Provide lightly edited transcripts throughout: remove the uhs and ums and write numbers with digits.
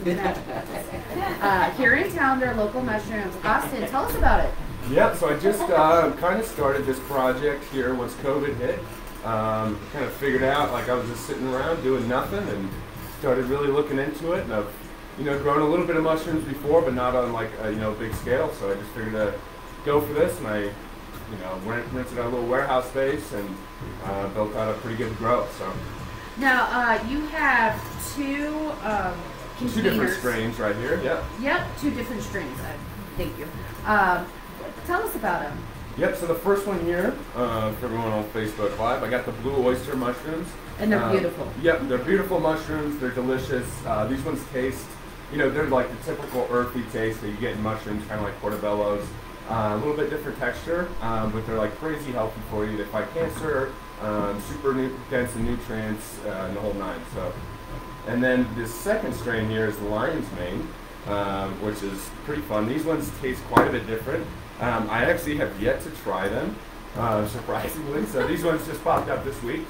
Here in town, there are local mushrooms. Austin, tell us about it. Yep, so I just kind of started this project here once COVID hit. Kind of figured out, like I was just sitting around doing nothing and started really looking into it. And I've, grown a little bit of mushrooms before, but not on like a, big scale. So I just figured to go for this, and I, rented out a little warehouse space and built out a pretty good grow. So now you have two containers. Two different strains right here. Yep. Yep, two different strains. Thank you. Tell us about them. Yep, so the first one here, for everyone on Facebook Live, I got the blue oyster mushrooms. And they're beautiful. Yep, they're beautiful mushrooms. They're delicious. These ones taste, they're like the typical earthy taste that you get in mushrooms, kind of like portobellos. A little bit different texture, but they're like crazy healthy for you. They fight cancer, super dense in nutrients, and the whole nine. So, and then this second strain here is the lion's mane, which is pretty fun. These ones taste quite a bit different. I actually have yet to try them, surprisingly. So these ones just popped up this week.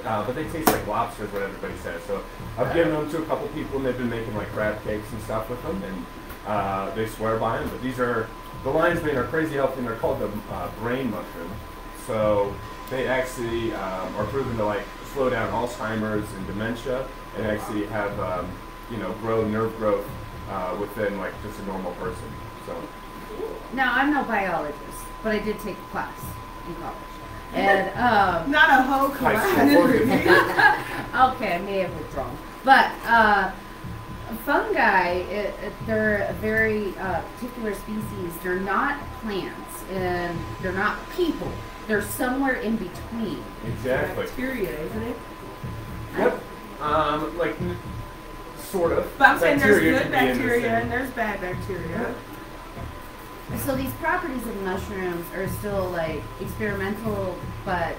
But they taste like lobsters, what everybody says. So I've given them to a couple people, and they've been making like crab cakes and stuff with them, and they swear by them. But these are, the lion's mane are crazy healthy, and they're called the brain mushroom. So they actually are proven to like slow down Alzheimer's and dementia, and actually have grow nerve growth within like just a normal person. So. Now, I'm no biologist, but I did take a class in college. And not a whole class. Okay, I may have withdrawn. But fungi, they're a very particular species. They're not plants, and they're not people. They're somewhere in between. Exactly. Bacteria, isn't it? Yep. Like, sort of. But I'm saying there's good bacteria and there's bad bacteria. So these properties of mushrooms are still like experimental, but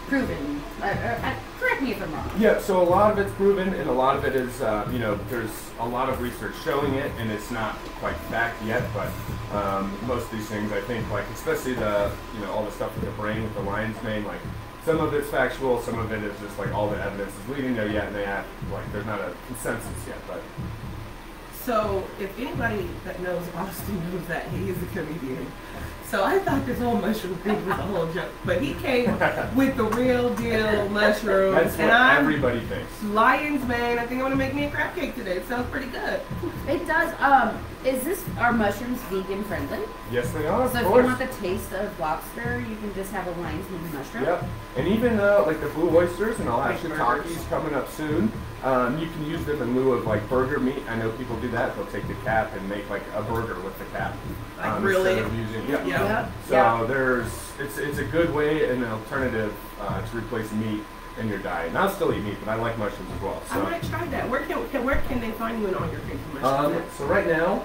proven. Correct me if I'm wrong. Yeah, so a lot of it's proven, and a lot of it is, there's a lot of research showing it, and it's not quite fact yet. But most of these things, I think, like especially the, all the stuff with the brain, with the lion's mane, like some of it's factual, some of it is just like all the evidence is leading there yet, and they have like there's not a consensus yet, but. So, if anybody that knows Austin knows that he is a comedian. So I thought this whole mushroom thing was a whole joke, but he came with the real deal mushrooms. That's what everybody thinks. Lion's mane. I think I'm gonna make me a crab cake today. It sounds pretty good. It does. Are mushrooms vegan friendly? Yes, they are. So if you want the taste of lobster, you can just have a lion's mane mushroom. Yep. And even like the blue oysters, and I'll have shiitakes coming up soon. You can use them in lieu of like burger meat. I know people do that. They'll take the cap and make like a burger with the cap. Like really? Instead of using, yeah. So it's a good way, an alternative to replace meat in your diet. And I'll still eat meat, but I like mushrooms as well. So. I might try that. Where can they find you in all your crazy mushrooms? So right now,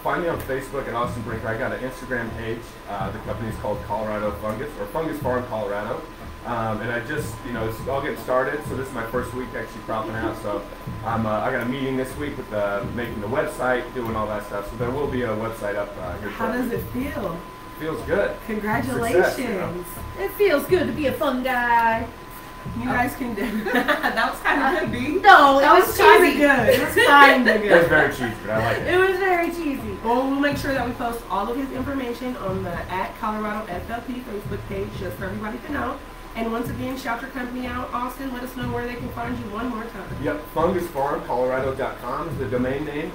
find me on Facebook at Austin Brinker. I got an Instagram page. The company is called Colorado Fungus, or Fungus Farm Colorado. And I just, it's all getting started, so this is my first week actually cropping out. So I got a meeting this week with making the website, doing all that stuff. So there will be a website up here. How does it feel? Feels good. Congratulations. Success, It feels good to be a fun guy. You guys can do that. Was kind of good, B. No, that was kind of good. It was kind of good. It was very cheesy, but I like it. It was very cheesy. Well, we'll make sure that we post all of his information on the @Colorado FLP Facebook page, just for everybody to know. And once again, shout your company out, Austin. Let us know where they can find you one more time. Yep, fungusfarmcolorado.com is the domain name.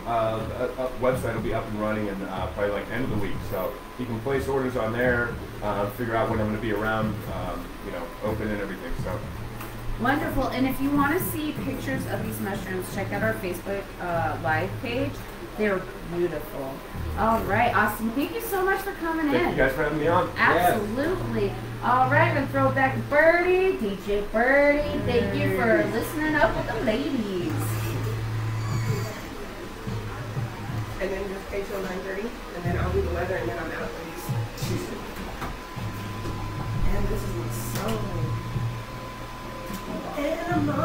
Website will be up and running in probably like end of the week. So you can place orders on there, figure out when I'm going to be around, open and everything. So wonderful. And if you want to see pictures of these mushrooms, check out our Facebook Live page. They're beautiful. All right, Austin, thank you so much for coming in. Thank you guys for having me on. Absolutely. Yeah. All right, I'm going to throw it back to Birdie, DJ Birdie. Thank you for listening up with the ladies. And then just pay till 9:30, and then I'll do the weather, and then I'm out, please. And this is so animal.